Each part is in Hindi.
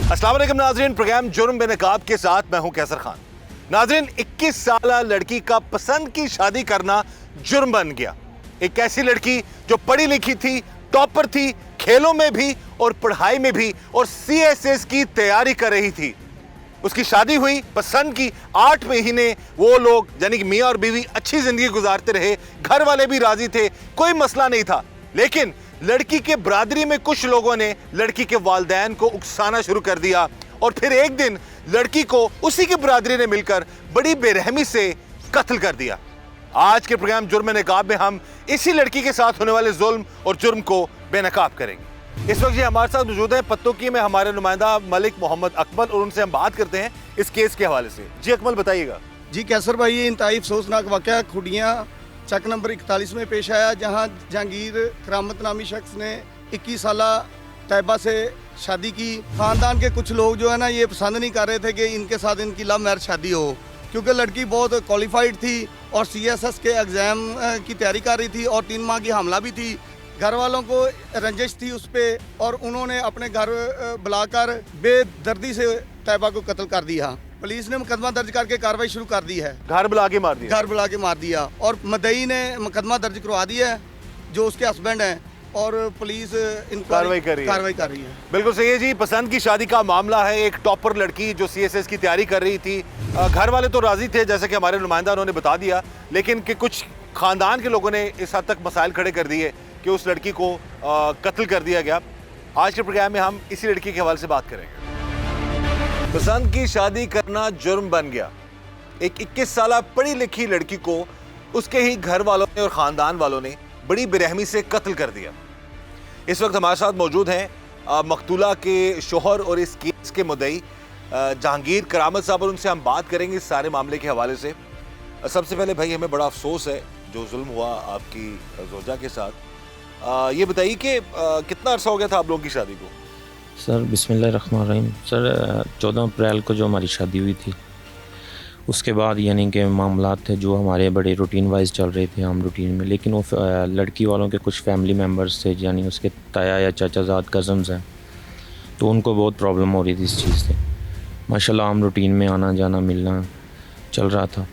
अस्सलाम वालेकुम नाज़रीन, प्रोग्राम जुर्म बेनकाब के साथ मैं हूं कैसर खान। नाज़रीन, 21 साल लड़की का पसंद की शादी करना जुर्म बन गया। एक ऐसी लड़की जो पढ़ी लिखी थी, टॉपर थी, खेलों में भी और पढ़ाई में भी, और CSS की तैयारी कर रही थी। उसकी शादी हुई, पसंद की, 8 महीने वो लोग यानी कि मियाँ और बीवी अच्छी जिंदगी गुजारते रहे, घर वाले भी राजी थे, कोई मसला नहीं था। लेकिन लड़की के बरादरी में कुछ लोगों ने लड़की के वालिदैन को उकसाना शुरू कर दिया और फिर एक दिन लड़की को उसी की बरादरी ने मिलकर बड़ी बेरहमी से कत्ल कर दिया। आज के प्रोग्राम जुर्म नकाब में हम इसी लड़की के साथ होने वाले जुल्म और जुर्म को बेनकाब करेंगे। इस वक्त ये हमारे साथ मौजूद है पत्तोकी में हमारे नुमाइंदा मलिक मोहम्मद अकमल, और उनसे हम बात करते हैं इस केस के हवाले से। जी अकमल, बताइएगा। जी कैसर भाई, ये इंतहाई अफसोसनाक वाक़या खुडियाँ चक नंबर 41 में पेश आया, जहां जहांगीर करामत नामी शख्स ने 21 साल तैयबा से शादी की। ख़ानदान के कुछ लोग जो है ना, ये पसंद नहीं कर रहे थे कि इनके साथ इनकी लव मैरिज शादी हो, क्योंकि लड़की बहुत क्वालिफाइड थी और CSS के एग्ज़ाम की तैयारी कर रही थी और 3 माह की हमला भी थी। घर वालों को रंजिश थी उस पर, और उन्होंने अपने घर बुलाकर बेदर्दी से तैयबा को कत्ल कर दिया। पुलिस ने मुकदमा दर्ज करके कार्रवाई शुरू कर दी है। घर बुला के मार दिया? घर बुला के मार दिया, और मदई ने मुकदमा दर्ज करवा दिया है, जो उसके हस्बैंड हैं, और पुलिस कार्रवाई कर रही है। बिल्कुल सही है जी। पसंद की शादी का मामला है। एक टॉपर लड़की जो CSS की तैयारी कर रही थी, घर वाले तो राजी थे जैसे कि हमारे नुमाइंदा उन्होंने बता दिया, लेकिन कि कुछ खानदान के लोगों ने इस हद तक मसाइल खड़े कर दिए कि उस लड़की को कत्ल कर दिया गया। आज के प्रोग्राम में हम इसी लड़की के हवाले से बात करेंगे। पसंद की शादी करना जुर्म बन गया। एक 21 साल पढ़ी लिखी लड़की को उसके ही घर वालों ने और ख़ानदान वालों ने बड़ी बेरहमी से कत्ल कर दिया। इस वक्त हमारे साथ मौजूद हैं मकतूला के शोहर और इस केस के मुद्दई जहांगीर करामत साहब, और उनसे हम बात करेंगे इस सारे मामले के हवाले से। सबसे पहले भाई, हमें बड़ा अफसोस है जो जुल्म हुआ आपकी जोजा के साथ। ये बताइए कि कितना अरसा हो गया था आप लोगों की शादी को? सर बिस्मिल्लाहिर्रहमानिर्रहीम। सर 14 अप्रैल को जो हमारी शादी हुई थी, उसके बाद यानी कि मामलात थे जो हमारे बड़े रूटीन वाइज चल रहे थे, आम रूटीन में, लेकिन वो लड़की वालों के कुछ फैमिली मेम्बर्स थे, यानी उसके ताया या चाचाजाद कज़न्स हैं, तो उनको बहुत प्रॉब्लम हो रही थी इस चीज़ से। माशाल्लाह आम रूटीन में आना जाना मिलना चल रहा था,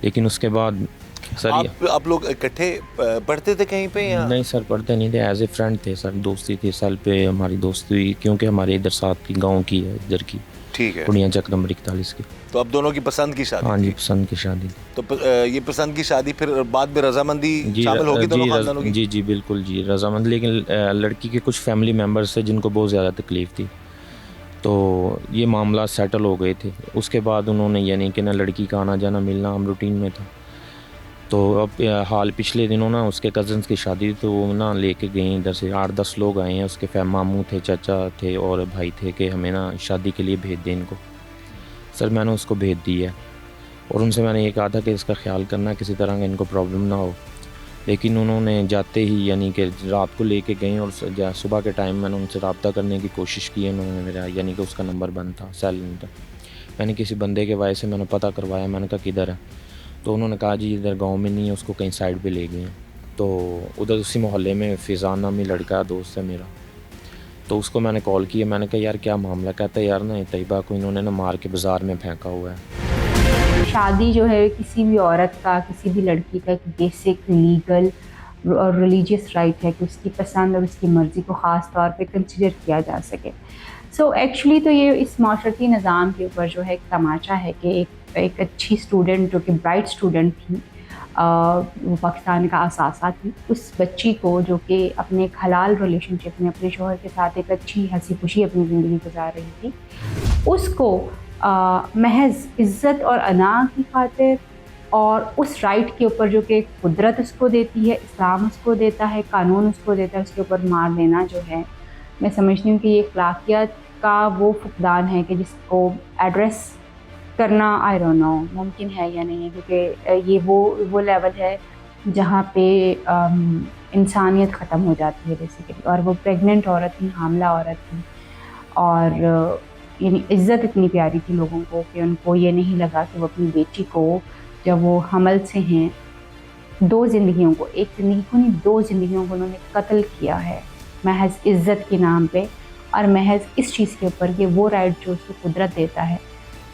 लेकिन उसके बाद सर आप लोग इकट्ठे पढ़ते थे कहीं पे या? नहीं सर, पढ़ते नहीं थे, एज ए फ्रेंड थे सर, दोस्ती थी। साल पे हमारी दोस्ती हुई, क्योंकि हमारे इधर साथ की गाँव की है, इधर की। ठीक है। खुडियाँ चक नंबर 41 की। तो अब दोनों की पसंद की शादी? हाँ जी, पसंद की शादी। तो ये पसंद की शादी फिर बाद में रजामंदी शामिल होगी दोनों खानदानों की? जी जी बिल्कुल जी, रजामंद। लेकिन लड़की के कुछ फैमिली मेम्बर्स थे जिनको बहुत ज़्यादा तकलीफ़ थी, तो ये मामला सेटल हो गए थे। उसके बाद उन्होंने यानी कि ना लड़की का आना जाना मिलना आम रूटीन में था। तो अब हाल पिछले दिनों ना उसके कज़न्स की शादी, तो वो ना लेके गए इधर से 8-10 लोग आए हैं, उसके मामू थे, चाचा थे और भाई थे कि हमें ना शादी के लिए भेज दें इनको। सर मैंने उसको भेज दिया है, और उनसे मैंने ये कहा था कि इसका ख्याल करना, किसी तरह का इनको प्रॉब्लम ना हो। लेकिन उन्होंने जाते ही यानी कि रात को लेके गए, और सुबह के टाइम मैंने उनसे रब्ता करने की कोशिश की। उन्होंने मेरा यानी कि उसका नंबर बंद था, साइलेंट था। मैंने किसी बंदे के वजह से मैंने पता करवाया, मैंने कहा किधर है, तो उन्होंने कहा जी इधर गांव में नहीं है, उसको कहीं साइड पे ले गए हैं। तो उधर उसी मोहल्ले में फ़िज़ान नामी लड़का दोस्त है मेरा, तो उसको मैंने कॉल किया। मैंने कहा यार क्या मामला? कहता है यार ना तैयबा को इन्होंने ना मार के बाज़ार में फेंका हुआ है। शादी जो है किसी भी औरत का, किसी भी लड़की का एक बेसिक लीगल और रिलीजियस राइट है कि उसकी पसंद और उसकी मर्ज़ी को ख़ास तौर पे कंसिडर किया जा सके। सो एक्चुअली तो ये इस माशरती निज़ाम के ऊपर जो है एक तमाचा है कि एक अच्छी स्टूडेंट जो कि ब्राइट स्टूडेंट थी, वो पाकिस्तान का असासा थी, उस बच्ची को जो कि अपने एक हलाल रिलेशनशिप में अपने शोहर के साथ एक अच्छी हंसी खुशी अपनी ज़िंदगी गुजार रही थी, उसको महज इज़्ज़त और अना की खातिर और उस राइट के ऊपर जो कि कुदरत उसको देती है, इस्लाम उसको देता है, कानून उसको देता है, उसके ऊपर मार देना जो है, मैं समझती हूँ कि ये अखलाकियात का वो फुकदान है कि जिसको एड्रेस करना आई डोंट नो मुमकिन है या नहीं है, क्योंकि ये वो लेवल है जहाँ पे इंसानियत ख़त्म हो जाती है बेसिकली। और वो प्रेग्नेंट औरत थी, हामला औरत थी, और यानी इज़्ज़त इतनी प्यारी थी लोगों को कि उनको ये नहीं लगा कि वो अपनी बेटी को जब वो हमल से हैं, 2 ज़िंदगियों को, एक ज़िंदगी को नहीं 2 ज़िंदगियों को उन्होंने कत्ल किया है महज़ इज़्ज़त के नाम पे, और महज़ इस चीज़ के ऊपर कि वो राइट जो उसको कुदरत देता है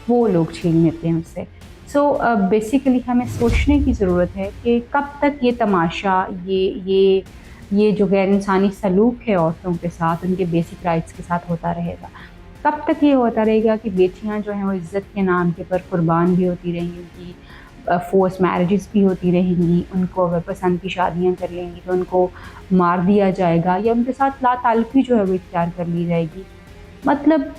वो लोग छीन लेते हैं उससे। सो बेसिकली हमें सोचने की ज़रूरत है कि कब तक ये तमाशा, ये जो गैर इंसानी सलूक है औरतों के साथ, उनके बेसिक राइट्स के साथ होता रहेगा। कब तक ये होता रहेगा कि बेटियां जो हैं वो इज़्ज़त के नाम के पर कुर्बान भी होती रहेंगी, फोर्स मैरिजेस भी होती रहेंगी, उनको अगर पसंद की शादियां कर लेंगी तो उनको मार दिया जाएगा या उनके साथ लाताल्लुक़ी जो है वो इख्तियार कर ली जाएगी। मतलब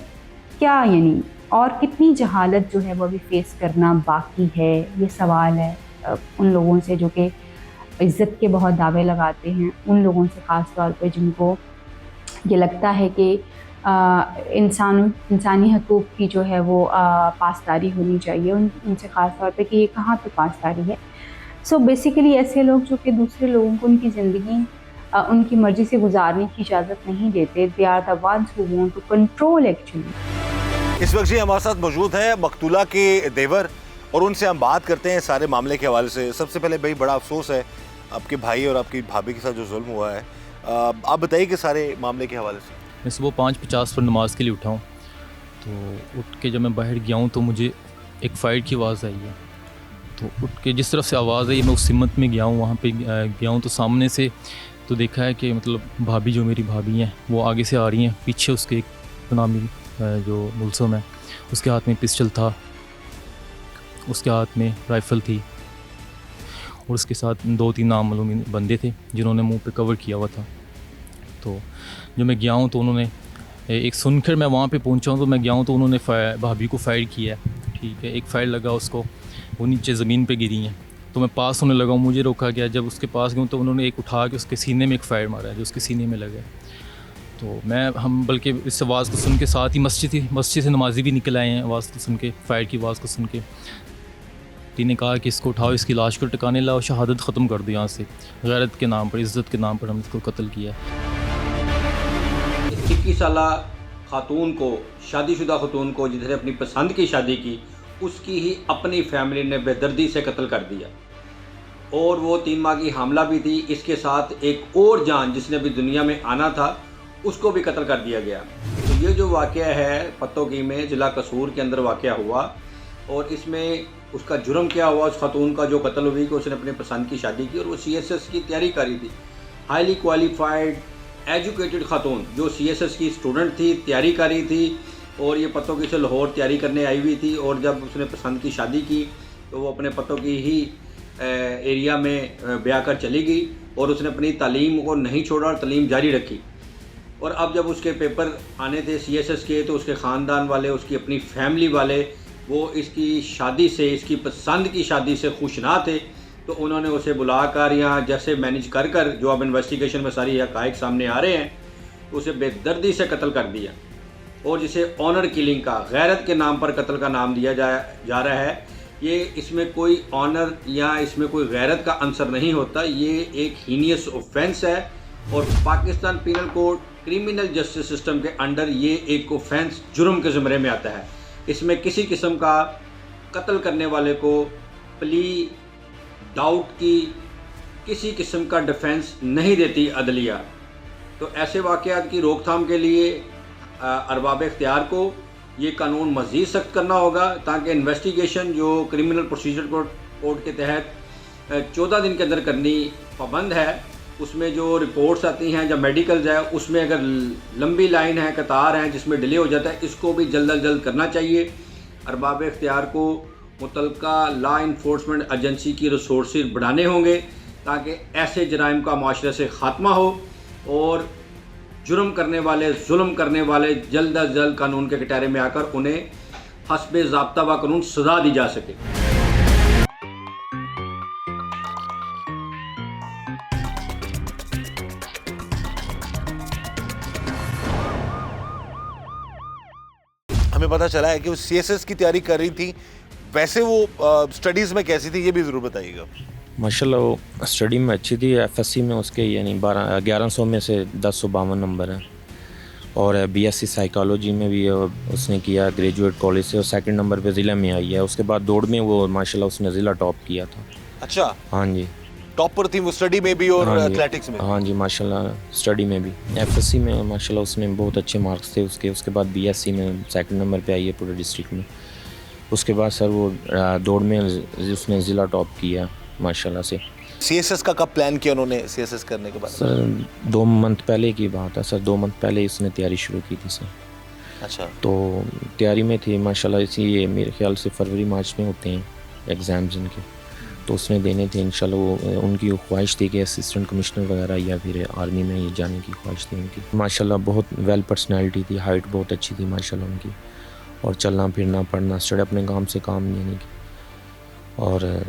क्या यानी, और कितनी जहालत जो है वो अभी फेस करना बाकी है, ये सवाल है उन लोगों से जो कि इज़्ज़त के बहुत दावे लगाते हैं, उन लोगों से ख़ास तौर पे जिनको ये लगता है कि इंसानी हकूक़ की जो है वो पासदारी होनी चाहिए, उनसे ख़ास तौर पे कि ये कहाँ पे पासदारी है। सो बेसिकली ऐसे लोग जो कि दूसरे लोगों को उनकी ज़िंदगी उनकी मर्ज़ी से गुजारने की इजाज़त नहीं देते, they are the ones who want to control actually. इस वक्त जी हमारे साथ मौजूद हैं मकतूला के देवर और उनसे हम बात करते हैं सारे मामले के हवाले से। सबसे पहले भाई बड़ा अफसोस है आपके भाई और आपकी भाभी के साथ जो जुल्म हुआ है, आप बताइए कि सारे मामले के हवाले से। मैं सुबह 5:50 पर नमाज़ के लिए उठा हूँ, तो उठ के जब मैं बाहर गया हूँ तो मुझे एक फाइट की आवाज़ आई है। तो उठ के जिस तरफ से आवाज़ आई मैं उस सिमत में गया हूँ, वहाँ पे गया हूँ तो सामने से तो देखा है कि मतलब भाभी, जो मेरी भाभी हैं, वो आगे से आ रही हैं, पीछे उसके एक नामी जो मुलसम है उसके हाथ में पिस्टल था, उसके हाथ में राइफ़ल थी और उसके साथ 2-3 नामालूम बंदे थे जिन्होंने मुंह पे कवर किया हुआ था। तो जब मैं गया हूँ तो उन्होंने एक सुनकर मैं वहाँ पे पहुँचा हूँ तो मैं गया हूँ तो उन्होंने भाभी को फायर किया है, ठीक है। एक फायर लगा उसको, वो नीचे ज़मीन पे गिरी हैं, तो मैं पास होने लगा, मुझे रोका गया। जब उसके पास गया तो उन्होंने एक उठा के उसके सीने में एक फायर मारा है जो उसके सीने में लगा है। तो हम बल्कि इस आवाज़ को सुन के साथ ही मस्जिद से नमाजी भी निकल आए हैं, आवाज़ को सुन के, फायर की आवाज़ को सुन के। ने कहा कि इसको उठाओ, इसकी लाश को टिकाने लाओ, शहादत ख़त्म कर दो यहाँ से, गैरत के नाम पर, इज़्ज़त के नाम पर हमने इसको कत्ल किया। 21 साला खातून को, शादीशुदा खातून को जिसने अपनी पसंद की शादी की, उसकी ही अपनी फैमिली ने बेदर्दी से कत्ल कर दिया और वो 3 माह की हामला भी थी। इसके साथ एक और जान जिसने भी दुनिया में आना था उसको भी कत्ल कर दिया गया। तो ये जो वाक़या है पत्तोगी में, ज़िला कसूर के अंदर वाक़या हुआ और इसमें उसका जुर्म क्या हुआ, उस खातून का जो कत्ल हुई कि उसने अपने पसंद की शादी की और वो CSS की तैयारी करी थी। हाईली क्वालिफाइड एजुकेटेड खातून जो CSS की स्टूडेंट थी, तैयारी करी थी और ये पत्तोगी से लाहौर तैयारी करने आई हुई थी। और जब उसने पसंद की शादी की तो वो अपने पत्तोगी ही एरिया में ब्याह कर चली गई और उसने अपनी तालीम को नहीं छोड़ा और तालीम जारी रखी। और अब जब उसके पेपर आने थे CSS के तो उसके ख़ानदान वाले, उसकी अपनी फैमिली वाले, वो इसकी शादी से, इसकी पसंद की शादी से खुश ना थे। तो उन्होंने उसे बुलाकर यहाँ जैसे मैनेज कर जो अब इन्वेस्टिगेशन में सारी हक़ाइक़ सामने आ रहे हैं, उसे बेदर्दी से कत्ल कर दिया और जिसे ऑनर किलिंग का, गैरत के नाम पर कत्ल का नाम दिया जा रहा है। ये इसमें कोई ऑनर या इसमें कोई गैरत का अंसर नहीं होता, ये एक हीनियस ऑफेंस है और Pakistan penal code criminal justice system के अंडर ये एक ऑफेंस जुर्म के ज़मरे में आता है। इसमें किसी किस्म का कत्ल करने वाले को प्ली, डाउट की किसी किस्म का डिफेंस नहीं देती अदलिया। तो ऐसे वाक़यात की रोकथाम के लिए अरबाब इख्तियार को ये कानून मज़ीद सख्त करना होगा ताकि इन्वेस्टिगेशन जो क्रिमिनल प्रोसीजर कोड के तहत 14 दिन के अंदर करनी पाबंद है, उसमें जो रिपोर्ट्स आती हैं, जब मेडिकल्स है, उसमें अगर लंबी लाइन है, कतार है जिसमें डिले हो जाता है, इसको भी जल्द अज जल्द करना चाहिए। अरबाब इख्तियार को मुतलका लॉ इन्फोर्समेंट एजेंसी की रिसोर्सेज बढ़ाने होंगे ताकि ऐसे जराइम का माशरे से ख़ात्मा हो और जुर्म करने वाले, जुल्म करने वाले जल्द अज जल्द कानून के कटहरे में आकर उन्हें हस्बे ज़ाब्ता व कानून सज़ा दी जा सके। हमें पता चला है कि वो CSS की तैयारी कर रही थी, वैसे वो स्टडीज़ में कैसी थी ये भी ज़रूर बताइएगा। माशाल्लाह वो स्टडी में अच्छी थी, FSC में उसके यानी 1100 में से 1052 नंबर हैं और बीएससी साइकोलॉजी में भी उसने किया ग्रेजुएट कॉलेज से, और सेकंड नंबर पे ज़िला में आई है। उसके बाद दौड़ में वो माशाल्लाह उसने ज़िला टॉप किया था। अच्छा, हाँ जी, टॉपर थी वो स्टडी में भी और हाँ जी, एथलेटिक्स में। हाँ जी माशाल्लाह, स्टडी में भी। एफएससी में माशाल्लाह उसने बहुत अच्छे मार्क्स थे उसके बाद बीएससी में सेकंड नंबर पे आई है पूरे डिस्ट्रिक्ट में। उसके बाद सर वो दौड़ में उसने ज़िला टॉप किया माशाल्लाह से। सीएसएस का कब प्लान किया उन्होंने सीएसएस करने के बाद? सर 2 मंथ पहले की बात है सर, 2 मंथ पहले इसने तैयारी शुरू की थी सर। अच्छा, तो तैयारी में थी माशाल्लाह, इसी ये मेरे ख्याल से फरवरी मार्च में होते हैं एग्ज़ाम्स इनके, तो उसने देने थे इंशाल्लाह। वो उनकी ख्वाहिश थी कि असिस्टेंट कमिश्नर वगैरह या फिर आर्मी में ये जाने की ख्वाहिश थी उनकी। माशाल्लाह बहुत वेल पर्सनैलिटी थी, हाइट बहुत अच्छी थी माशाल्लाह उनकी, और चलना फिरना पढ़ना स्टडी अपने काम से काम लेने की, और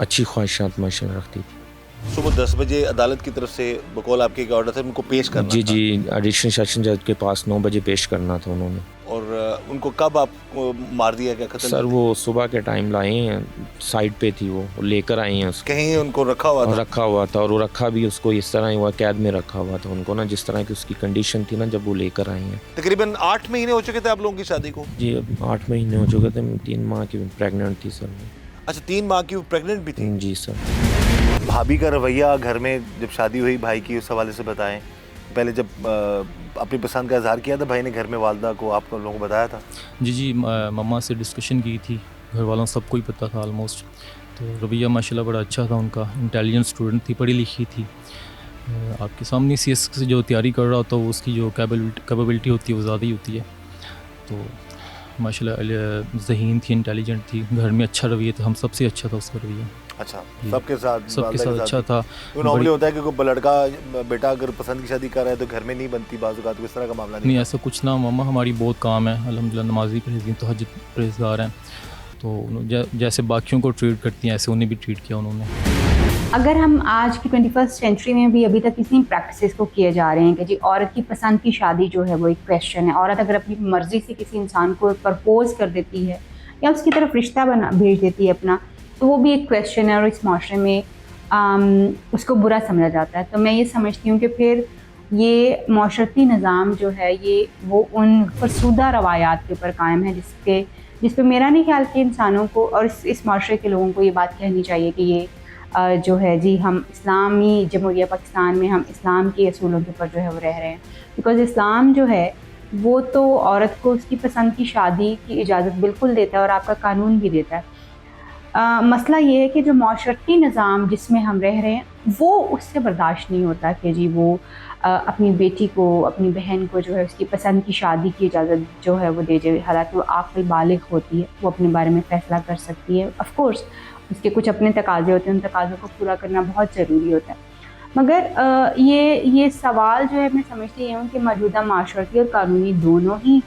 अच्छी ख्वाहिशात माशाल्लाह रखती थी। सुबह 10 बजे अदालत की तरफ से बकौल आपके एक ऑर्डर था उनको पेश करना जी था। जी, एडिशनल सेशन जज के पास 9 बजे पेश करना था उन्होंने। और उनको कब आपको मार दिया गया, कत्ल? सर वो सुबह के टाइम लाए हैं, साइड पे थी वो लेकर आए हैं उसको, कहीं उनको रखा हुआ था? रखा हुआ था, और वो रखा भी उसको इस तरह ही हुआ, कैद में रखा हुआ था उनको ना, जिस तरह की उसकी कंडीशन थी ना जब वो लेकर आए हैं। तकरीबन 8 महीने हो चुके थे आप लोगों की शादी को? जी अब 8 महीने हो चुके थे, 3 माह की प्रेग्नेंट थी सर वो। अच्छा, 3 माह की प्रेग्नेंट भी थी? जी सर। भाभी का रवैया घर में जब शादी हुई भाई की, उस हवाले से बताएं। पहले जब अपनी पसंद का इजहार किया था भाई ने घर में, वालदा को आप लोगों को बताया था? जी मम्मा से डिस्कशन की थी, घर वालों सबको ही पता था ऑलमोस्ट। तो रवैया माशाल्लाह बड़ा अच्छा था उनका, इंटेलिजेंट स्टूडेंट थी, पढ़ी लिखी थी। आपके सामने सीएस से जो तैयारी कर रहा होता है उसकी जो कैपेबिलिटी होती है वो ज़्यादा ही होती है। तो माशाल्लाह ज़हीन थी, इंटेलिजेंट थी, घर में अच्छा रवैया था, हम सबसे अच्छा था उसका रवैया। अच्छा, सबके साथ अच्छा था। तो नॉर्मली होता है कि कोई लड़का बेटा अगर पसंद की शादी कर रहा है तो घर में नहीं बनती, बाज़ औक़ात इस तरह का मामला नहीं ऐसा कुछ ना, मम्मा हमारी बहुत काम है अल्हम्दुलिल्लाह, नमाज़ी परहेज़गार तो हज परहेज़गार हैं, तो जैसे बाकियों को ट्रीट करती हैं ऐसे उन्हें भी ट्रीट किया उन्होंने। अगर हम आज की 21st सेंचुरी में भी अभी तक इसी प्रैक्टिसेस को किए जा रहे हैं कि जी औरत की पसंद की शादी जो है वो एक क्वेश्चन है। औरत अगर अपनी मर्ज़ी से किसी इंसान को प्रपोज़ कर देती है या उसकी तरफ रिश्ता भेज देती है अपना, तो वो भी एक क्वेश्चन है, और इस माशरे में उसको बुरा समझा जाता है। तो मैं ये समझती हूँ कि फिर ये माशरती निज़ाम जो है ये वो उन फरसूदा रवायात के ऊपर कायम है जिस पे मेरा नहीं ख्याल कि इंसानों को और इस माशरे के लोगों को ये बात कहनी चाहिए कि ये जो है जी हम इस्लामी जमहूरिया पाकिस्तान में हम इस्लाम के असूलों के ऊपर जो है वो रह रहे हैं। बिकॉज़ इस्लाम जो है वो तो औरत को उसकी पसंद की शादी की इजाज़त बिल्कुल देता है और आपका कानून भी देता है। मसला ये है कि जो माशरती निज़ाम जिसमें हम रह रहे हैं वो उससे बर्दाश्त नहीं होता कि जी वो अपनी बेटी को, अपनी बहन को जो है उसकी पसंद की शादी की इजाज़त जो है वो दे जाए। हालांकि वो आक़िल बालिग़ होती है, वो अपने बारे में फ़ैसला कर सकती है। ऑफ़ कोर्स उसके कुछ अपने तकाज़े होते हैं, उन तकाज़ों को पूरा करना बहुत ज़रूरी होता है। मगर ये सवाल जो है मैं समझती हूँ कि मौजूदा माशरती और कानूनी दोनों ही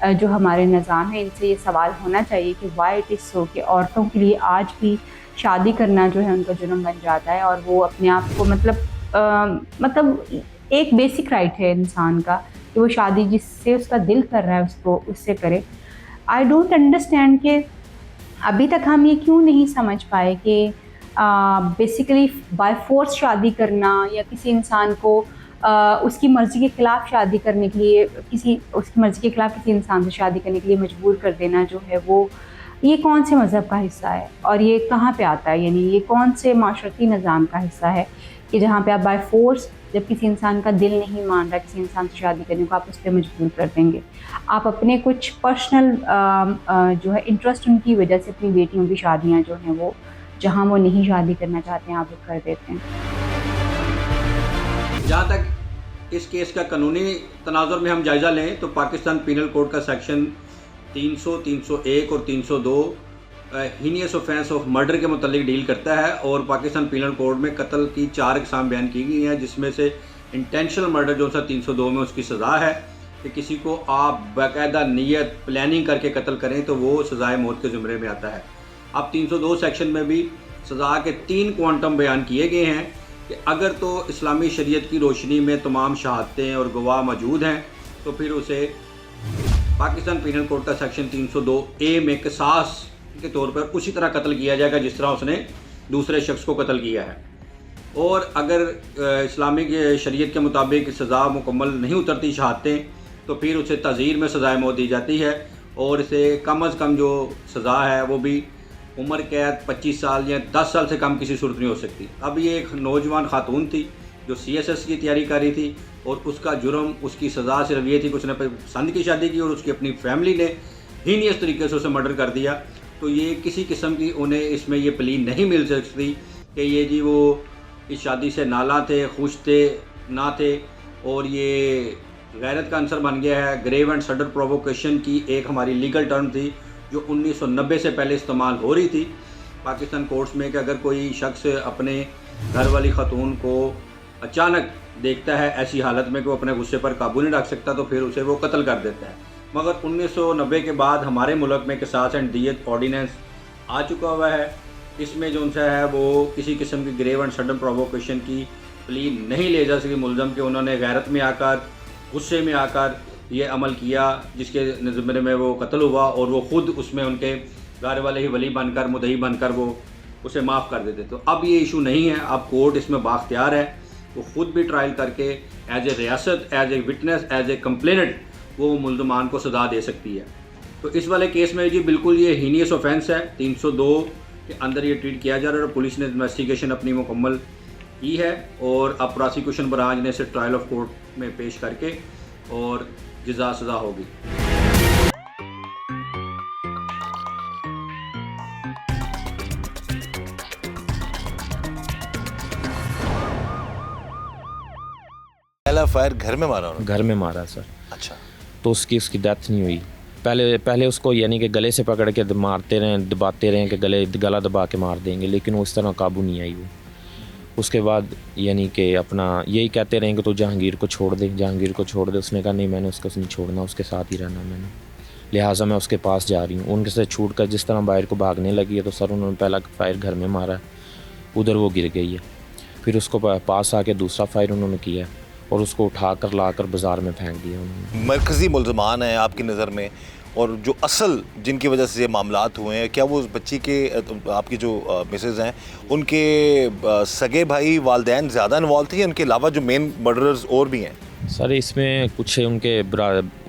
जो हमारे निज़ाम है इनसे ये सवाल होना चाहिए कि वाई इट इज़ सो कि औरतों के लिए आज भी शादी करना जो है उनका जुर्म बन जाता है, और वो अपने आप को मतलब एक बेसिक राइट है इंसान का कि वो शादी जिससे उसका दिल कर रहा है उससे करे। आई डोंट अंडरस्टैंड कि अभी तक हम ये क्यों नहीं समझ पाए कि बेसिकली बाय फोर्स शादी करना या किसी इंसान को उसकी मर्ज़ी के ख़िलाफ़ शादी करने के लिए उसकी मर्ज़ी के ख़िलाफ़ किसी इंसान से शादी करने के लिए मजबूर कर देना जो है वो ये कौन से मज़हब का हिस्सा है और ये कहाँ पे आता है? यानी ये कौन से माशरती निज़ाम का हिस्सा है कि जहाँ पे आप बाय फोर्स जब किसी इंसान का दिल नहीं मान रहा किसी इंसान से शादी करने को आप उस पर मजबूर कर देंगे। आप अपने कुछ पर्सनल जो है इंटरेस्ट उनकी वजह से अपनी बेटियों की शादियाँ जो हैं वो जहाँ वो नहीं शादी करना चाहते हैं आप वो कर देते हैं। जहाँ तक इस केस का कानूनी तनाजुर में हम जायज़ा लें तो पाकिस्तान पीनल कोड का सेक्शन 300, 301 और 302 हीनियस ऑफेंस ऑफ मर्डर के मुतालिक डील करता है, और पाकिस्तान पीनल कोड में कत्ल की 4 इकसाम बयान की गई हैं, जिसमें से इंटेंशनल मर्डर जो सा 302 में उसकी सज़ा है कि किसी को आप बाकायदा नीयत प्लानिंग करके कत्ल करें तो वो सज़ाए मौत के ज़ुमरे में आता है। अब 302 सेक्शन में भी सज़ा के 3 क्वांटम बयान किए गए हैं कि अगर तो इस्लामी शरीयत की रोशनी में तमाम शहादतें और गवाह मौजूद हैं तो फिर उसे पाकिस्तान पीनल कोड का सेक्शन 302A में क़िसास के तौर पर उसी तरह कत्ल किया जाएगा जिस तरह उसने दूसरे शख्स को कत्ल किया है। और अगर इस्लामी शरीयत के मुताबिक सज़ा मुकम्मल नहीं उतरती शहादतें तो फिर उसे तज़ीर में सज़ाए मौत दी जाती है और इसे कम अज़ कम जो सज़ा है वो भी उम्र कैद 25 साल या 10 साल से कम किसी सूरत नहीं हो सकती। अब ये एक नौजवान खातून थी जो CSS की तैयारी कर रही थी और उसका जुर्म, उसकी सज़ा सिर्फ ये थी कि उसने पसंद की शादी की और उसकी अपनी फैमिली ने हीनियस तरीके से उसे मर्डर कर दिया। तो ये किसी किस्म की उन्हें इसमें ये प्ली नहीं मिल सकती कि ये जी वो इस शादी से नाला थे, खुश थे, ना थे। और ये गैरत का आंसर बन गया है। ग्रेव एंड सडन प्रोवोकेशन की एक हमारी लीगल टर्म थी जो 1990 से पहले इस्तेमाल हो रही थी पाकिस्तान कोर्ट्स में कि अगर कोई शख्स अपने घर वाली खातून को अचानक देखता है ऐसी हालत में कि वो अपने गुस्से पर काबू नहीं रख सकता तो फिर उसे वो कत्ल कर देता है। मगर 1990 के बाद हमारे मुल्क में किसास एंड दियत ऑर्डिनेंस आ चुका हुआ है। इसमें जो सा है वो किसी किस्म की ग्रेव एंड सडन प्रोवोकेशन की प्ली नहीं ले जा सकी मुलज़म के उन्होंने गैरत में आकर, गुस्से में आकर ये अमल किया जिसके ज़िम्मे में वो कत्ल हुआ और वो ख़ुद उसमें उनके घर वाले ही वली बनकर, मुदई बनकर वो उसे माफ़ कर देते। तो अब ये इशू नहीं है, अब कोर्ट इसमें बाख्तियार है, वो ख़ुद भी ट्रायल करके एज ए रियासत, as a witness, as a complainant वो मुल्ज़मान को सज़ा दे सकती है। तो इस वाले केस में जी बिल्कुल ये हीनियस ऑफेंस है, 302 के अंदर ये ट्रीट किया जा रहा है और पुलिस ने इन्वेस्टिगेशन अपनी मुकम्मल की है और अब प्रोसिक्यूशन ब्रांच ने इसे ट्रायल ऑफ कोर्ट में पेश करके और जज़ा सज़ा होगी। पहला फायर घर में मारा उन्होंने? घर में मारा सर। अच्छा। तो उसकी डेथ नहीं हुई। पहले उसको यानी कि गले से पकड़ के मारते रहे, दबाते रहे कि गला दबा के मार देंगे, लेकिन वो इस तरह काबू नहीं आई वो। उसके बाद यानी कि अपना यही कहते रहे कि तो जहांगीर को छोड़ दे, जहांगीर को छोड़ दे। उसने कहा नहीं, मैंने उसको नहीं छोड़ना, उसके साथ ही रहना मैंने, लिहाजा मैं उसके पास जा रही हूँ। उनके से छूट कर जिस तरह बाहर को भागने लगी है तो सर उन्होंने पहला फायर घर में मारा, उधर वो गिर गई है। फिर उसको पास आके दूसरा फायर उन्होंने किया और उसको उठा कर ला कर बाज़ार में फेंक दिया उन्होंने। मरकज़ी मुल्ज़मान हैं आपकी नज़र में और जो असल जिनकी वजह से ये मामलात हुए हैं, क्या वो उस बच्ची के आपकी जो मिसेज़ हैं उनके सगे भाई वालदैन ज़्यादा इन्वॉल्व थे या उनके अलावा जो मेन मर्डरर्स और भी हैं? सर इसमें कुछ उनके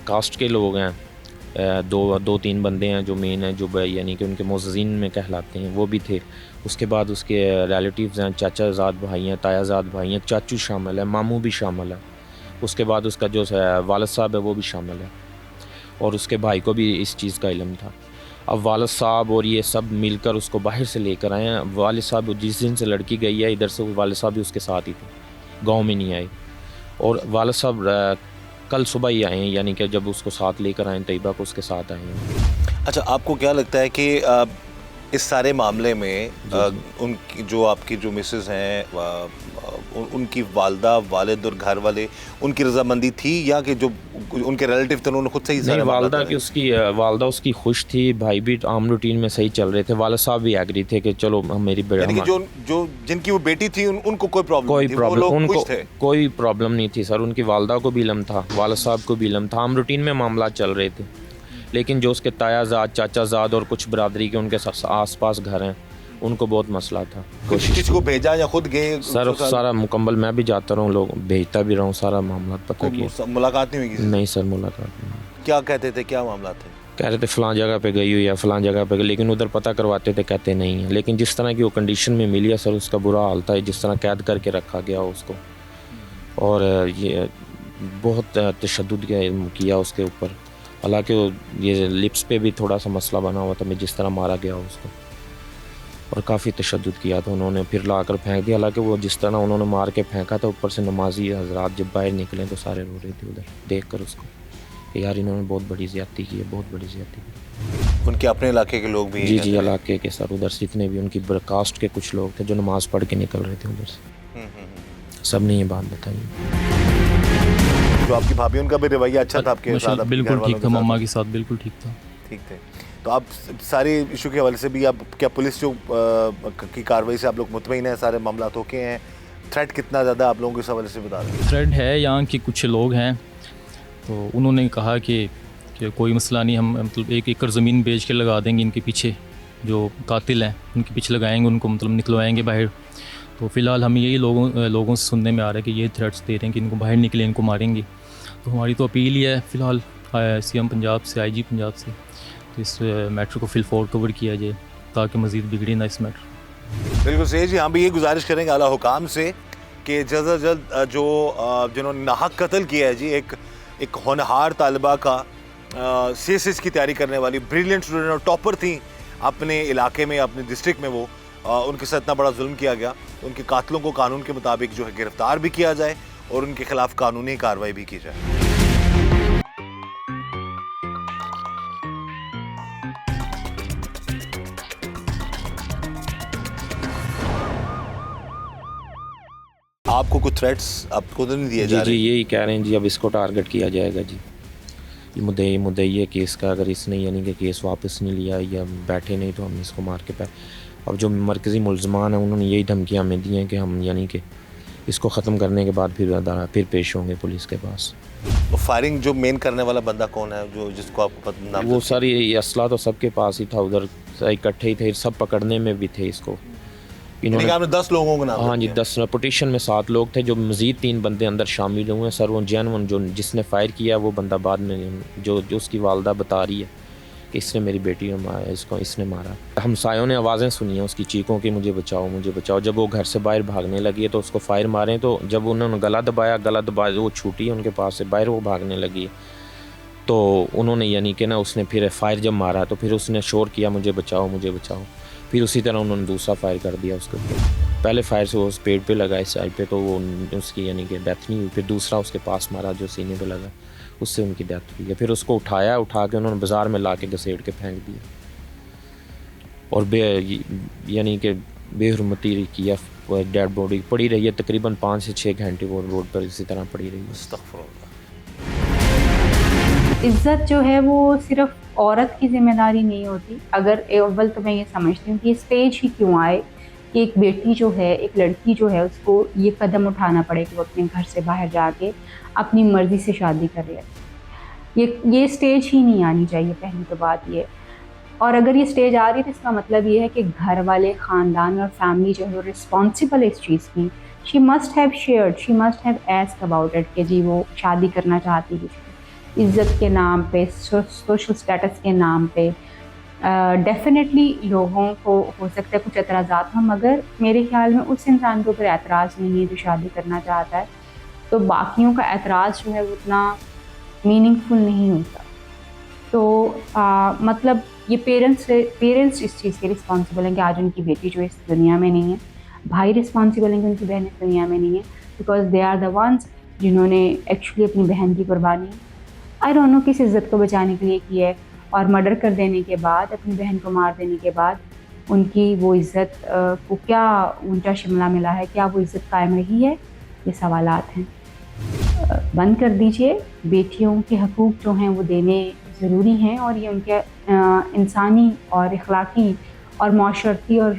कास्ट के लोग हैं, दो तीन बंदे हैं जो मेन हैं, जो यानी कि उनके मोज़ीन में कहलाते हैं, वो भी थे। उसके बाद उसके रिलेटिव्स हैं, चाचा ज़ाद भाई हैं, ताया ज़ाद भाई हैं, चाचू शामिल है, मामू भी शामिल है। उसके बाद उसका जो वालिद साहब है वो भी शामिल है और उसके भाई को भी इस चीज़ का इल्म था। अब वालिद साहब और ये सब मिलकर उसको बाहर से लेकर आए हैं। वालिद साहब जिस दिन से लड़की गई है इधर से, वालिद साहब भी उसके साथ ही थे, गांव में नहीं आए। और वालिद साहब कल सुबह ही आए हैं, यानी कि जब उसको साथ लेकर आए तैयबा को उसके साथ आए हैं। अच्छा, आपको क्या लगता है कि इस सारे मामले में उनकी जो आपकी जो मिसेस हैं उनकी वालदा, वालिद और घर वाले उनकी रजामंदी थी या कि जो उनके रिलेटिव थे उन्होंने खुद से ही? नहीं, वालदा उसकी खुश थी, भाई भी आम रूटीन में सही चल रहे थे, वालिद साहब भी एग्री थे कि चलो मेरी जो जिनकी वो बेटी थी उनको कोई प्रॉब्लम उनको कोई प्रॉब्लम नहीं थी सर। उनकी वालदा को भी इल्म था, वालिद साहब को भी इल्म था, आम रूटीन में मामला चल रहे थे। लेकिन जो उसके तायाजाद, चाचाजाद और कुछ बरादरी के उनके आस पास घर हैं उनको बहुत मसला था। किसी को भेजा या खुद गए? सर सारा मुकम्मल मैं भी जाता रहा हूँ, लोग भेजता भी रहा हूँ, सारा मामला पता किया। मुलाकात नहीं हुई? नहीं सर, मुलाकात नहीं। क्या कहते थे, क्या मामला थे? कह रहे थे फ़लाँ जगह पे गई हुई है, फ़लाँ जगह पे गई, लेकिन उधर पता करवाते थे, कहते नहीं है। लेकिन जिस तरह की वो कंडीशन में मिली है सर, उसका बुरा हाल था, जिस तरह कैद करके रखा गया उसको, और ये बहुत तशद्दुद किया उसके ऊपर। हालांकि ये लिप्स पे भी थोड़ा सा मसला बना हुआ था, मैं जिस तरह मारा गया उसको, और काफ़ी तशद्दुद किया था उन्होंने, फिर ला कर फेंक दिया। हालांकि वो जिस तरह उन्होंने मार के फेंका था, ऊपर से नमाजी हजरात जब बाहर निकले तो सारे रो रहे थे उधर देख कर उसको, यार इन्होंने बहुत बड़ी ज़्यादती की है, बहुत बड़ी ज़्यादती की। उनके अपने इलाके के लोग भी? जी, इलाके के सर, उधर से जितने भी उनकी कास्ट के कुछ लोग थे जो नमाज़ पढ़ के निकल रहे थे उधर से, सब ने ये बात बताई। जो आपकी भाभी, उनका भी रवैया अच्छा था आपके साथ? बिल्कुल ठीक था, मम्मा के साथ बिल्कुल ठीक था। ठीक थे। तो आप सारे इशू के हवाले से भी आप क्या पुलिस जो की कार्रवाई से आप लोग मुतमईन हैं? सारे मामला होके हैं? थ्रेट कितना ज़्यादा आप लोगों के हवाले से बता दें? थ्रेट है, यहाँ के कुछ लोग हैं तो उन्होंने कहा कि कोई मसला नहीं, हम मतलब 1 एकड़ ज़मीन बेच के लगा देंगे इनके पीछे, जो कातिल हैं उनके पीछे लगाएंगे, उनको मतलब निकलवाएंगे बाहर। तो फ़िलहाल हमें यही लोगों से सुनने में आ रहा है कि ये थ्रेट्स दे रहे हैं कि इनको बाहर निकले, इनको मारेंगे। तो हमारी तो अपील ही है फ़िलहाल CM पंजाब से, IG पंजाब से, तो इस मैटर को फिल फॉर कवर किया जाए ताकि मज़ीद बिगड़े ना इस मैटर। बिल्कुल सही जी, हम भी ये गुजारिश करेंगे आला हुकाम से कि जल्द से जल्द जो जिन्होंने नाहक कत्ल किया है जी, एक होनहार तालिबा का CSS की तैयारी करने वाली ब्रिलियंट स्टूडेंट और टॉपर थी अपने इलाके में, अपने डिस्ट्रिक्ट में, वो उनके साथ इतना बड़ा जुल्म किया गया। उनके कातलों को कानून के मुताबिक जो है गिरफ्तार भी किया जाए और उनके खिलाफ कानूनी कार्रवाई भी की जाए। आपको कुछ थ्रेट्स आपको तो नहीं दिए जा जी रहे? यही कह रहे हैं जी, अब इसको टारगेट किया जाएगा जी। ये मुद्दई है केस का, अगर इसने यानी कि केस वापस नहीं लिया या बैठे नहीं तो हम इसको मार के अब जो मरकज़ी मुल्ज़मान हैं उन्होंने यही धमकियाँ हमें दी हैं कि हम यानी कि इसको ख़त्म करने के बाद फिर पेश होंगे पुलिस के पास। तो फायरिंग जो मेन करने वाला बंदा कौन है, जो जिसको आपको पता? वो सारी असला तो सबके पास ही था, उधर इकट्ठे ही थे, सब पकड़ने में भी थे इसको। इन्होंने आपने 10 लोगों को नाम? हाँ जी, 10 पिटीशन में 7 लोग थे, जो मज़ीद 3 बंदे अंदर शामिल हुए हैं। सर वो जैन जो जिसने फ़ायर किया वो बंदा बाद में जो उसकी वालदा बता रही है कि इसने मेरी बेटी को मारा, इसको इसने मारा। हमसायों ने आवाज़ें सुनी हैं उसकी चीखों की, मुझे बचाओ मुझे बचाओ। जब वो घर से बाहर भागने लगी है तो उसको फायर मारे, तो जब उन्होंने गला दबाया वो छूटी उनके पास से बाहर, वो भागने लगी तो उन्होंने यानी कि ना उसने फिर फायर जब मारा तो फिर उसने शोर किया मुझे बचाओ मुझे बचाओ। फिर उसी तरह उन्होंने दूसरा फायर कर दिया उसके ऊपर। पहले फायर से वो उस पेड़ पे लगा इस साइड पे, तो वो उसकी यानी कि डेथ नहीं हुई। फिर दूसरा उसके पास मारा जो सीने पे लगा, उससे उनकी डेथ हुई है। फिर उसको उठा के उन्होंने बाज़ार में ला के घसीट के फेंक दिया और यानी कि बेहुरमती किया। डेड बॉडी पड़ी रही है तकरीबन 5 से 6 घंटे, वो रोड पर इसी तरह पड़ी रही है। अस्तगफुरुल्लाह। इज़्ज़त जो है वो सिर्फ औरत की ज़िम्मेदारी नहीं होती। अगर अव्वल तो मैं ये समझती हूँ कि ये स्टेज ही क्यों आए कि एक बेटी जो है, एक लड़की जो है, उसको ये कदम उठाना पड़े कि वो अपने घर से बाहर जाके अपनी मर्ज़ी से शादी कर ले। ये स्टेज ही नहीं आनी चाहिए, पहली तो बात ये। और अगर ये स्टेज आ रही है तो इसका मतलब ये है कि घर वाले, ख़ानदान और फैमिली जो है वो रिस्पॉन्सिबल है इस चीज़ की। She must have shared, she must have asked about it कि जी वो शादी करना चाहती है इज़्ज़त के नाम पे, सोशल स्टेटस के नाम पे। डेफिनेटली लोगों को हो सकता है कुछ एतराज़ात हो, मगर मेरे ख्याल में उस इंसान के ऊपर एतराज़ नहीं है जो शादी करना चाहता है, तो बाकियों का एतराज़ जो है वो उतना मीनिंगफुल नहीं होता। तो मतलब ये पेरेंट्स इस चीज़ के रिस्पॉन्सिबल हैं कि आज उनकी बेटी जो इस दुनिया में नहीं है। भाई रिस्पॉन्सिबल हैं कि उनकी बहन इस दुनिया में नहीं है, because they are the ones जिन्होंने एक्चुअली अपनी बहन की कुर्बानी आई डोंट नो किस इज़्ज़त को बचाने के लिए की है। और मर्डर कर देने के बाद, अपनी बहन को मार देने के बाद उनकी वो इज़्ज़त को क्या ऊंचा शिमला मिला है, क्या वो इज़्ज़त कायम रही है, ये सवालात हैं। बंद कर दीजिए। बेटियों के हकूक़ जो हैं वो देने ज़रूरी हैं और ये उनके इंसानी और अखलाकी और माशरती और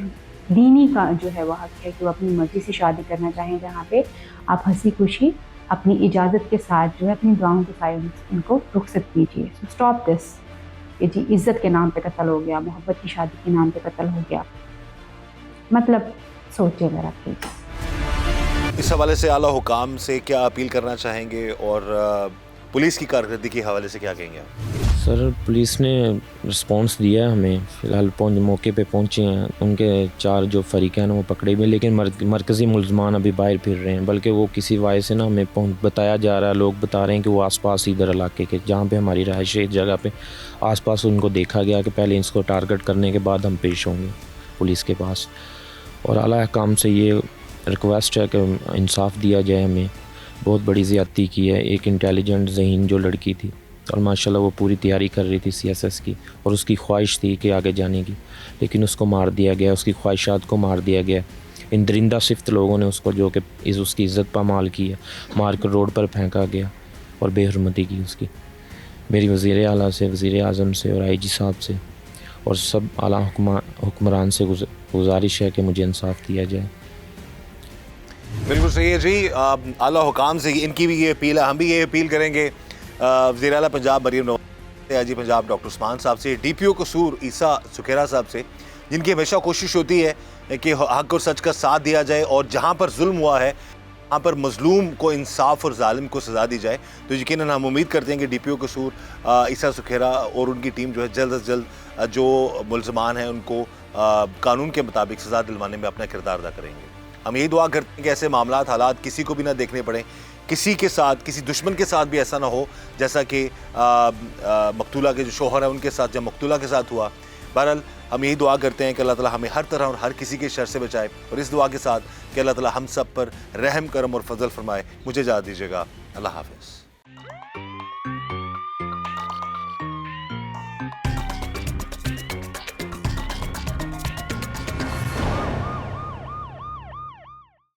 दीनी का जो है वह हक़ है कि वो अपनी मर्ज़ी से शादी करना चाहें, जहाँ पे आप हंसी खुशी अपनी इजाज़त के साथ जो है अपनी दुआओं के साथ इनको रुखसत कीजिए। सो स्टॉप दिस कि जी इज़्ज़त के नाम पे कत्ल हो गया, मोहब्बत की शादी के नाम पे कत्ल हो गया। मतलब सोचिए ज़रा प्लीज़। इस हवाले से आला हुकाम से क्या अपील करना चाहेंगे और पुलिस की कारकर्दगी के हवाले से क्या कहेंगे आप? सर पुलिस ने रिस्पांस दिया है हमें, फ़िलहाल मौके पे पहुंचे हैं। उनके 4 जो फरीक हैं वो पकड़े हुए, लेकिन मरकज़ी मुल्ज़मान अभी बाहर फिर रहे हैं। बल्कि वो किसी वाय से ना हमें बताया जा रहा है, लोग बता रहे हैं कि वो आसपास इधर इलाके के जहाँ पे हमारी रहाइश है, इस जगह पे आसपास उनको देखा गया कि पहले इसको टारगेट करने के बाद हम पेश होंगे पुलिस के पास। और आला हुकाम से ये रिक्वेस्ट है कि इंसाफ दिया जाए हमें। बहुत बड़ी ज़्यादती की है। एक इंटेलिजेंट ज़हीन जो लड़की थी और माशाल्लाह वो पूरी तैयारी कर रही थी CSS की, और उसकी ख्वाहिश थी कि आगे जाने की, लेकिन उसको मार दिया गया, उसकी ख्वाहिशात को मार दिया गया। इन दरिंदा सिफ्त लोगों ने उसको जो कि उसकी इज़्ज़त पामाल की है, मार कर रोड पर फेंका गया और बेहुरमती की उसकी। मेरी वज़ीर आला से, वज़ीर आज़म से और IG साहब से और सब आला हुक्मरान से गुजारिश है कि मुझे इंसाफ दिया जाए। बिल्कुल सही है जी। आला हुकाम से इनकी भी ये अपील है, हम भी ये अपील करेंगे वज़ीर आला पंजाब मरीम नवाज़, IG पंजाब डॉक्टर उस्मान साहब से, DPO कसूर ईसा सुखेरा साहब से, जिनकी हमेशा कोशिश होती है कि हक़ और सच का साथ दिया जाए और जहाँ पर जुल्म हुआ है यहाँ पर मजलूम को इंसाफ और जालिम को सज़ा दी जाए। तो यकीनन हम उम्मीद करते हैं कि DPO कसूर ईसा सुखेरा और उनकी टीम जो है जल्द अज जल्द जो मुल्ज़मान हैं उनको कानून के मुताबिक सज़ा दिलवाने में अपना किरदार अदा करेंगे। हम यही दुआ करते हैं कि ऐसे मामलात हालात किसी को भी ना देखने पड़े, किसी के साथ, किसी दुश्मन के साथ भी ऐसा ना हो जैसा कि मकतूला के जो शोहर है उनके साथ, जब मकतूला के साथ हुआ। बहरहाल हम यही दुआ करते हैं कि अल्लाह ताला हमें हर तरह और हर किसी के शर से बचाए, और इस दुआ के साथ कि अल्लाह ताला हम सब पर रहम करम और फजल फरमाए। मुझे इजाज़त दीजिएगा। अल्लाह हाफ़िज़।